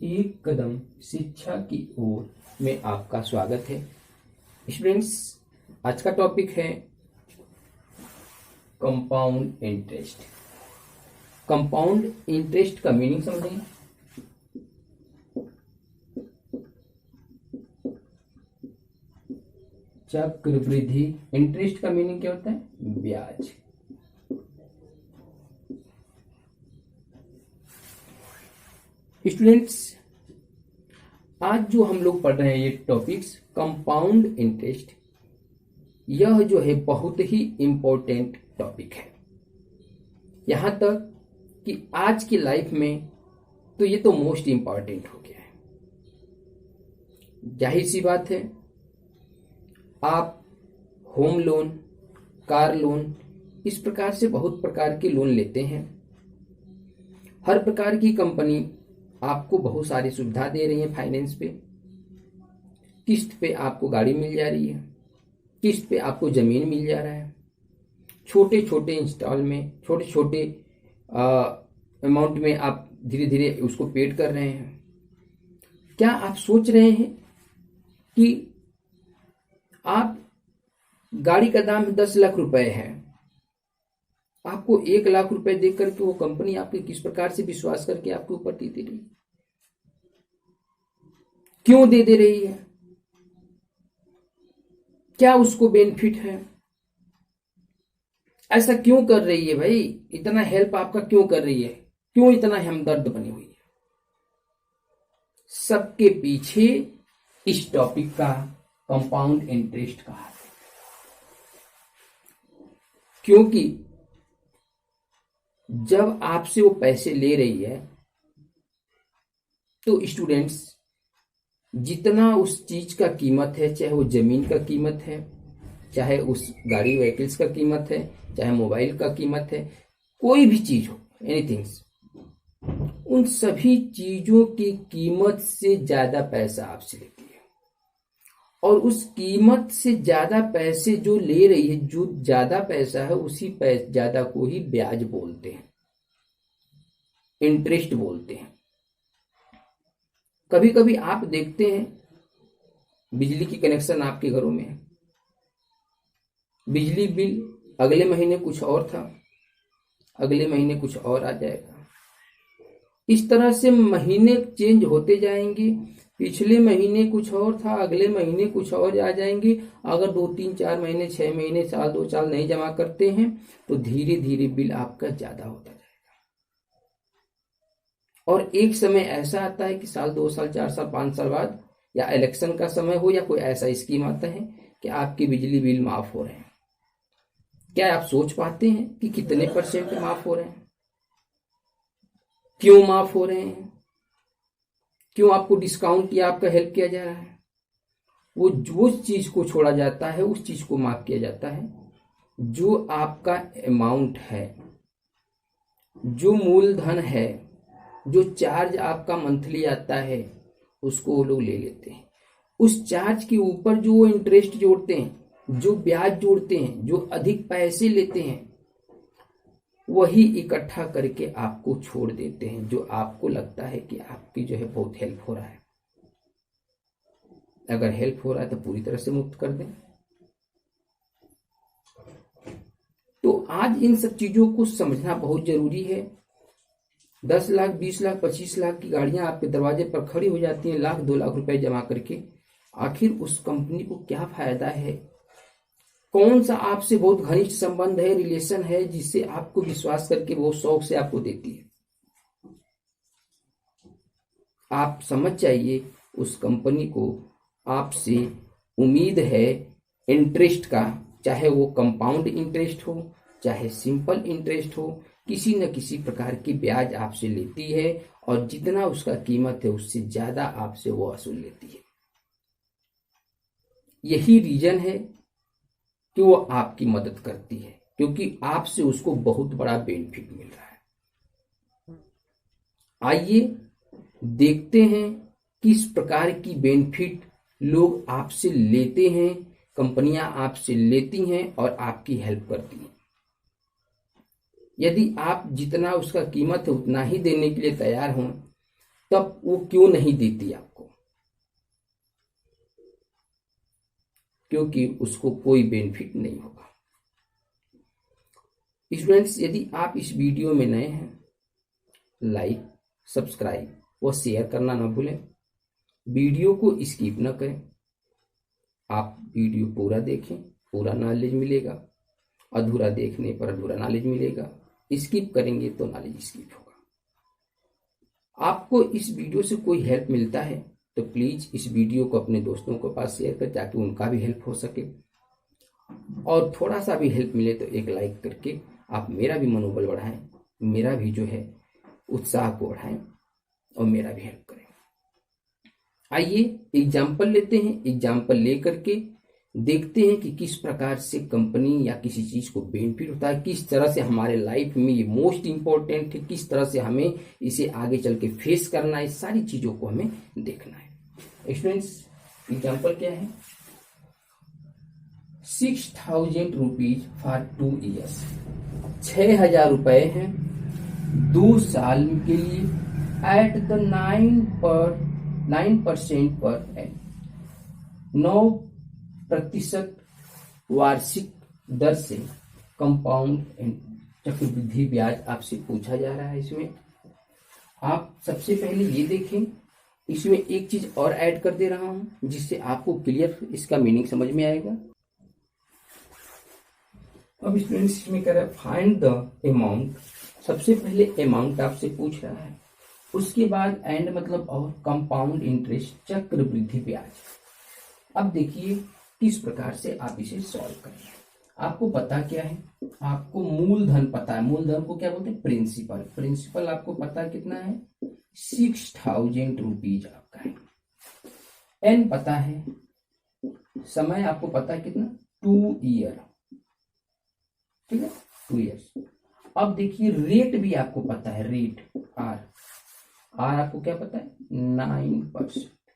एक कदम शिक्षा की ओर में आपका स्वागत है। स्टूडेंट्स, आज का टॉपिक है कंपाउंड इंटरेस्ट। कंपाउंड इंटरेस्ट का मीनिंग समझेंगे। चक्रवृद्धि। इंटरेस्ट का मीनिंग क्या होता है? ब्याज। स्टूडेंट्स, आज जो हम लोग पढ़ रहे हैं ये टॉपिक्स कंपाउंड इंटरेस्ट, यह जो है बहुत ही इंपॉर्टेंट टॉपिक है। यहां तक कि आज की लाइफ में तो ये तो मोस्ट इंपॉर्टेंट हो गया है। जाहिर सी बात है, आप होम लोन, कार लोन, इस प्रकार से बहुत प्रकार के लोन लेते हैं। हर प्रकार की कंपनी आपको बहुत सारी सुविधा दे रही है। फाइनेंस पे, किस्त पे आपको गाड़ी मिल जा रही है, किस्त पे आपको जमीन मिल जा रहा है, छोटे छोटे इंस्टॉल में, छोटे छोटे अमाउंट में आप धीरे धीरे उसको पेड कर रहे हैं। क्या आप सोच रहे हैं कि आप गाड़ी का दाम 10 लाख रुपए है, आपको 1 लाख रुपए देकर के वो कंपनी आपके किस प्रकार से विश्वास करके आपके ऊपर दे रही है? क्यों दे रही है? क्या उसको बेनिफिट है? ऐसा क्यों कर रही है भाई? इतना हेल्प आपका क्यों कर रही है? क्यों इतना हमदर्द बनी हुई है? सबके पीछे इस टॉपिक का कंपाउंड इंटरेस्ट का हाथ है। क्योंकि जब आपसे वो पैसे ले रही है तो स्टूडेंट्स, जितना उस चीज का कीमत है, चाहे वो जमीन का कीमत है, चाहे उस गाड़ी व्हीकल्स का कीमत है, चाहे मोबाइल का कीमत है, कोई भी चीज हो, एनीथिंग्स, उन सभी चीजों की कीमत से ज्यादा पैसा आपसे लेती है। और उस कीमत से ज्यादा पैसे जो ले रही है, जो ज्यादा पैसा है, उसी ज्यादा को ही ब्याज बोलते हैं, इंटरेस्ट बोलते हैं। कभी कभी आप देखते हैं बिजली की कनेक्शन आपके घरों में है, बिजली बिल अगले महीने कुछ और था, अगले महीने कुछ और आ जाएगा। इस तरह से महीने चेंज होते जाएंगे। पिछले महीने कुछ और था, अगले महीने कुछ और आ जाएंगे। अगर 2-3-4 महीने, 6 महीने, साल 2 साल नहीं जमा करते हैं तो धीरे धीरे बिल आपका ज्यादा होता जाएगा। और एक समय ऐसा आता है कि साल, 2 साल, 4 साल, 5 साल बाद, या इलेक्शन का समय हो, या कोई ऐसा स्कीम आता है कि आपके बिजली बिल माफ हो रहे हैं। क्या आप सोच पाते हैं कि कितने % माफ हो रहे हैं? क्यों माफ हो रहे हैं? क्यों आपको डिस्काउंट या आपका हेल्प किया जा रहा है? वो चीज को छोड़ा जाता है, उस चीज को माफ किया जाता है जो आपका अमाउंट है, जो मूलधन है, जो चार्ज आपका मंथली आता है, उसको वो लोग ले लेते हैं। उस चार्ज के ऊपर जो वो इंटरेस्ट जोड़ते हैं, जो ब्याज जोड़ते हैं, जो अधिक पैसे लेते हैं, वही इकट्ठा करके आपको छोड़ देते हैं, जो आपको लगता है कि आपकी जो है बहुत हेल्प हो रहा है। अगर हेल्प हो रहा है तो पूरी तरह से मुक्त कर दें। तो आज इन सब चीजों को समझना बहुत जरूरी है। 10 लाख, 20 लाख, 25 लाख की गाड़ियां आपके दरवाजे पर खड़ी हो जाती हैं, 1-2 लाख रुपए जमा करके। आखिर उस कंपनी को क्या फायदा है? कौन सा आपसे बहुत घनिष्ठ संबंध है, रिलेशन है, जिससे आपको विश्वास करके वो शौक से आपको देती है? आप समझ जाइए, उस कंपनी को आपसे उम्मीद है इंटरेस्ट का, चाहे वो कंपाउंड इंटरेस्ट हो, चाहे सिंपल इंटरेस्ट हो, किसी न किसी प्रकार की ब्याज आपसे लेती है, और जितना उसका कीमत है उससे ज्यादा आपसे वो वसूल लेती है। यही रीजन है कि वो आपकी मदद करती है, क्योंकि आपसे उसको बहुत बड़ा बेनिफिट मिल रहा है। आइए देखते हैं किस प्रकार की बेनिफिट लोग आपसे लेते हैं, कंपनियां आपसे लेती हैं और आपकी हेल्प करती हैं। यदि आप जितना उसका कीमत है उतना ही देने के लिए तैयार हों, तब वो क्यों नहीं देती आपको? क्योंकि उसको कोई बेनिफिट नहीं होगा। स्टूडेंट्स, यदि आप इस वीडियो में नए हैं, लाइक, सब्सक्राइब और शेयर करना ना भूलें। वीडियो को स्किप ना करें। आप वीडियो पूरा देखें, पूरा नॉलेज मिलेगा। अधूरा देखने पर अधूरा नॉलेज मिलेगा। स्किप करेंगे तो नॉलेज स्किप होगा। आपको इस वीडियो से कोई हेल्प मिलता है तो प्लीज इस वीडियो को अपने दोस्तों के पास शेयर कर, ताकि उनका भी हेल्प हो सके। और थोड़ा सा भी हेल्प मिले तो एक लाइक करके आप मेरा भी मनोबल बढ़ाएं, मेरा भी जो है उत्साह को बढ़ाएं और मेरा भी हेल्प करें। आइए एग्जाम्पल लेते हैं। एग्जाम्पल लेकर के देखते हैं कि किस प्रकार से कंपनी या किसी चीज को बेनिफिट होता है, किस तरह से हमारे लाइफ में ये मोस्ट इंपॉर्टेंट है, किस तरह से हमें इसे आगे चल के फेस करना है। सारी चीजों को हमें देखना है। स्टूडेंट्स, एग्जाम्पल क्या है? 6,000 रुपीज फॉर 2 ईयर्स। 6,000 रुपए हैं 2 साल के लिए एट द 9% पर एन, 9% वार्षिक दर से कंपाउंड चक्रवृद्धि ब्याज आपसे पूछा जा रहा है। इसमें आप सबसे पहले ये देखें, इसमें एक चीज और ऐड कर दे रहा हूं जिससे आपको क्लियर इसका मीनिंग समझ में आएगा। अब स्टूडेंट्स इसमें कह रहा है फाइंड द अमाउंट। सबसे पहले अमाउंट आपसे पूछ रहा है, उसके बाद एंड मतलब और कंपाउंड इंटरेस्ट चक्रवृद्धि ब्याज। अब देखिए किस प्रकार से आप इसे सॉल्व करेंगे। आपको पता क्या है? आपको मूलधन पता है। मूलधन को क्या बोलते हैं? प्रिंसिपल। प्रिंसिपल आपको पता कितना है? 6,000 रुपीज आपका है। एन पता है। समय आपको पता है कितना? 2 ईयर। ठीक है, 2 ईयर्स। अब देखिए रेट भी आपको पता है। रेट आर आपको क्या पता है? 9%।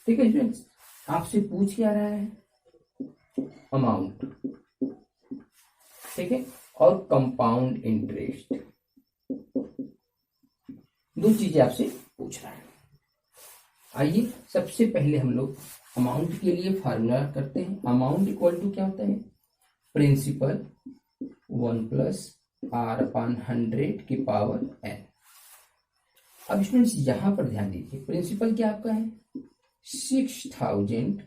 ठीक है स्टूडेंट्स, आपसे पूछ क्या रहा है? अमाउंट। ठीक है, और कंपाउंड इंटरेस्ट। दो चीजें आपसे पूछ रहा है। आइए सबसे पहले हम लोग अमाउंट के लिए फार्मूला करते हैं। अमाउंट इक्वल टू क्या होता है? प्रिंसिपल 1 + R/100 की पावर n। अब स्टूडेंट्स यहां पर ध्यान दीजिए, प्रिंसिपल क्या आपका है? 6,000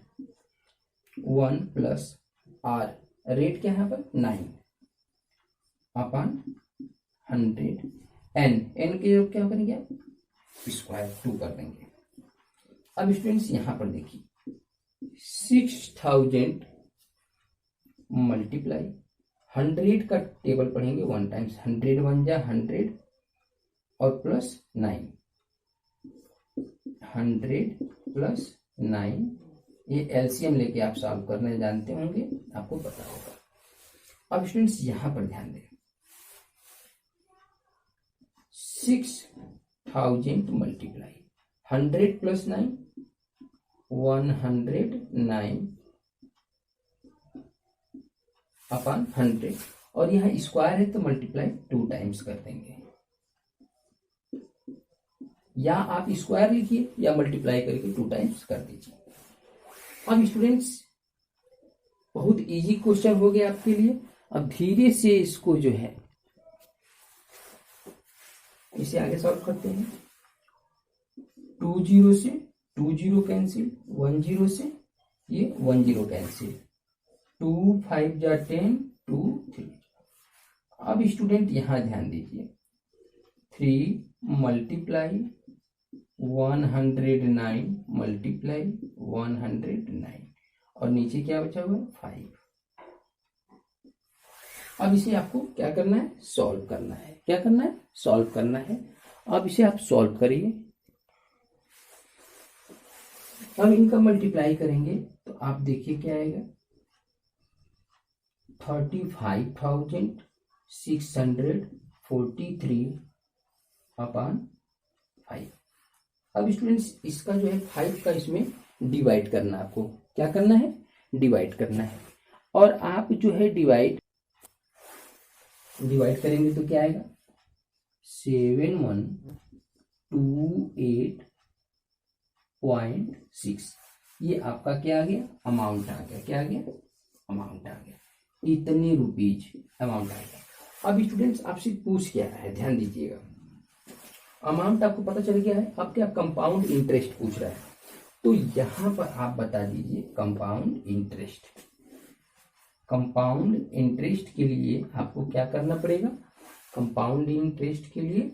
1 + R, रेट क्या है यहाँ पर? 9/100 n के योग क्या करेंगे आप? स्क्वायर 2 कर देंगे। अब स्टूडेंट्स यहां पर देखिए 6,000 मल्टीप्लाई 100 का टेबल पढ़ेंगे 1 टाइम्स 100 1 जा 100 और प्लस 9, 100 + 9। ये एलसीएम लेके आप सॉल्व करने जानते होंगे, आपको पता होगा। अब स्टूडेंट्स यहां पर ध्यान दें, 6,000 मल्टीप्लाई 100 + 9 109/100 और यहाँ स्क्वायर है तो मल्टीप्लाई 2 टाइम्स कर देंगे। या आप स्क्वायर लिखिए या मल्टीप्लाई करके 2 टाइम्स कर दीजिए। अब स्टूडेंट्स बहुत इजी क्वेश्चन हो गया आपके लिए। अब धीरे से इसको जो है इसे आगे सॉल्व करते हैं। 2 0 से 2 0 कैंसिल, 1 0 से ये 1 0 कैंसिल, 2 5 जा 10 2 3। अब स्टूडेंट यहां ध्यान दीजिए, 3 मल्टीप्लाई 109 मल्टीप्लाई 109 और नीचे क्या बचा हुआ है? 5। अब इसे आपको क्या करना है? सॉल्व करना है। क्या करना है? सॉल्व करना है। अब इसे आप सॉल्व करिए। अब इनका मल्टीप्लाई करेंगे तो आप देखिए क्या आएगा? 35,643/5। अब स्टूडेंट्स इसका जो है 5 का इसमें डिवाइड करना है। आपको क्या करना है? डिवाइड करना है। और आप जो है डिवाइड करेंगे तो क्या आएगा? 7128 28.6। ये आपका क्या आ गया, अमाउंट आ गया। क्या आ गया, अमाउंट आ गया। इतने रुपीज अमाउंट आ गया। अब स्टूडेंट्स आपसे पूछ क्या रहा है, ध्यान दीजिएगा। अमाउंट आपको पता चल गया है, अब क्या कंपाउंड इंटरेस्ट पूछ रहा है। तो यहां पर आप बता दीजिए कंपाउंड इंटरेस्ट। कंपाउंड इंटरेस्ट के लिए आपको क्या करना पड़ेगा, कंपाउंड इंटरेस्ट के लिए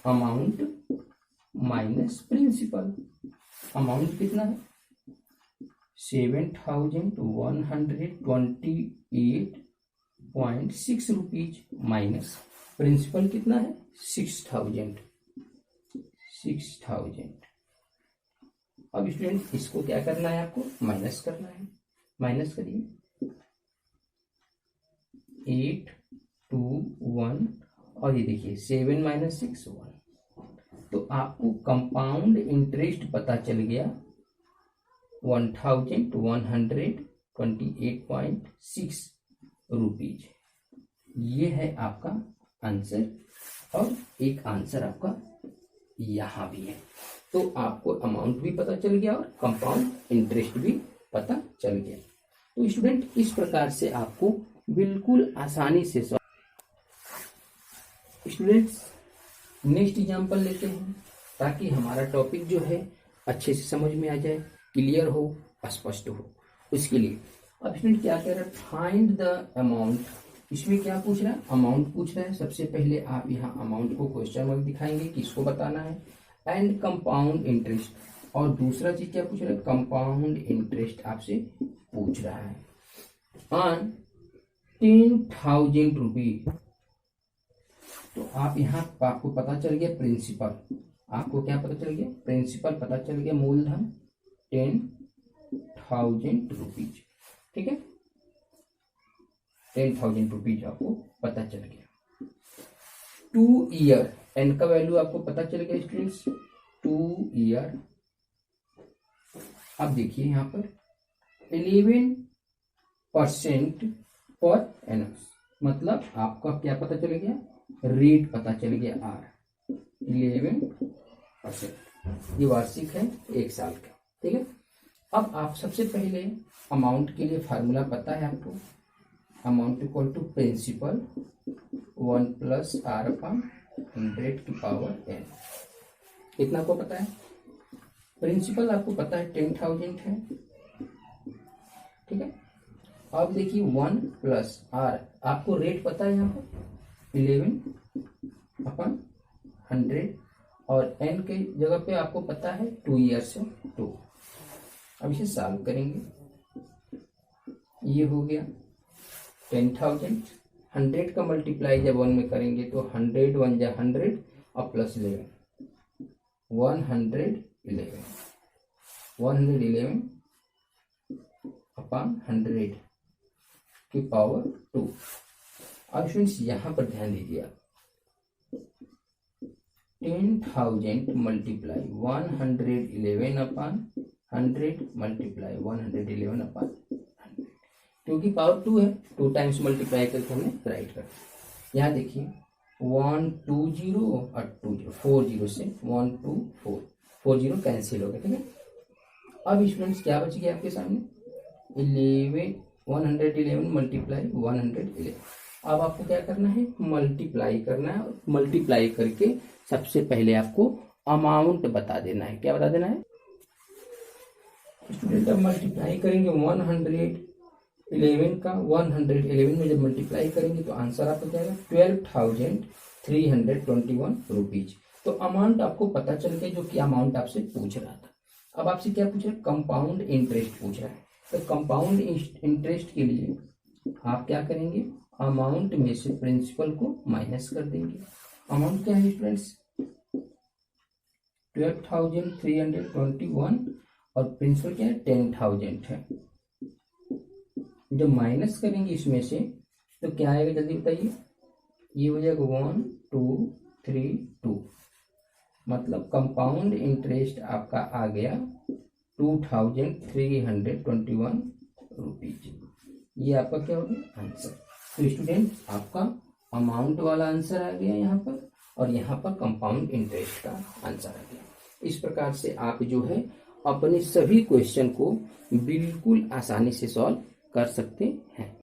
अमाउंट माइनस प्रिंसिपल। अमाउंट कितना है, 7,128.6 रुपीज माइनस प्रिंसिपल कितना है 6,000। अब स्टूडेंट इसको क्या करना है, आपको माइनस करना है। माइनस करिए, 8 2 1 और ये देखिए 7 माइनस 6 1। तो आपको कंपाउंड इंटरेस्ट पता चल गया 1,128.6 रुपीज। ये है आपका आंसर, और एक आंसर आपका यहां भी है। तो आपको अमाउंट भी पता चल गया और कंपाउंड इंटरेस्ट भी पता चल गया। तो स्टूडेंट इस प्रकार से आपको बिल्कुल आसानी से स्टूडेंट्स नेक्स्ट एग्जाम्पल लेते हैं, ताकि हमारा टॉपिक जो है अच्छे से समझ में आ जाए, क्लियर हो, स्पष्ट हो। उसके लिए अब स्टूडेंट क्या कह रहा है, फाइंड द अमाउंट। इसमें क्या पूछ रहा है, अमाउंट पूछ रहा है। सबसे पहले आप यहाँ अमाउंट को क्वेश्चन मार्क दिखाएंगे, किसको बताना है, एंड कंपाउंड इंटरेस्ट। और दूसरा चीज क्या पूछ रहा है, कंपाउंड इंटरेस्ट आपसे पूछ रहा है ऑन 10,000 रुपीज। तो आप यहाँ आपको पता चल गया प्रिंसिपल। आपको क्या पता चल गया, प्रिंसिपल पता चल गया, मूलधन 10,000 रुपीज। ठीक है, 10,000 रुपीज आपको पता चल गया। 2 ईयर, एन का वैल्यू आपको पता चल गया स्टूडेंट्स, 2 ईयर। अब देखिए यहाँ पर 11% पर एनम, मतलब आपका क्या पता चल गया, रेट पता चल गया आर 11%। ये वार्षिक है, 1 साल का। ठीक है, अब आप सबसे पहले अमाउंट के लिए फार्मूला पता है आपको, amount equal to principal 1 plus r upon 100 की पावर n। इतना आपको पता है। प्रिंसिपल आपको पता है 10,000 है। ठीक है, अब देखिए 1 प्लस आर, आपको रेट पता है यहाँ पर 11/100, और n के जगह पे आपको पता है 2 ईयर्स है 2। अब इसे सॉल्व करेंगे, ये हो गया 10,000, 100 का मल्टीप्लाई जब 1 में करेंगे तो 100 1 जा 100 और प्लस 11 111 अपॉन 100 की पावर 2। अब स्टूडेंट्स यहाँ पर ध्यान दीजिए, 10,000 मल्टीप्लाई 111 अपॉन 100 मल्टीप्लाई 111 अपॉन 100, क्योंकि पावर 2 है, 2 टाइम्स मल्टीप्लाई करके हमने राइट कर। यहाँ देखिए 120 और 20, 40 से 124, 40 कैंसिल हो गया। ठीक है, अब स्टूडेंट्स क्या बच गया आपके सामने, 111 मल्टीप्लाई 111। अब आपको क्या करना है, मल्टीप्लाई करना है। मल्टीप्लाई करके सबसे पहले आपको अमाउंट बता देना है। क्या बता देना है स्टूडेंट, अब मल्टीप्लाई करेंगे 111 का 111 में जब मल्टीप्लाई करेंगे तो आंसर आपको क्या आएगा 12,321 रुपीज। तो अमाउंट आपको पता चल गया, जो कि अमाउंट आपसे पूछ रहा था। अब आपसे क्या पूछ रहा है, कंपाउंड इंटरेस्ट पूछ रहा है। तो कंपाउंड इंटरेस्ट के लिए आप क्या करेंगे, अमाउंट में से प्रिंसिपल को माइनस कर देंगे। अमाउंट क्या है स्टूडेंट्स 12,321 और प्रिंसिपल क्या है 10,000 है। जब माइनस करेंगे इसमें से तो क्या आएगा जल्दी बताइए, ये हो जाएगा 1 2 3 2, मतलब कंपाउंड इंटरेस्ट आपका आ गया 2,321 रुपीज। ये आपका क्या हो गया आंसर। तो स्टूडेंट आपका अमाउंट वाला आंसर आ गया यहाँ पर, और यहाँ पर कंपाउंड इंटरेस्ट का आंसर आ गया। इस प्रकार से आप जो है अपने सभी क्वेश्चन को बिल्कुल आसानी से सॉल्व कर सकते हैं।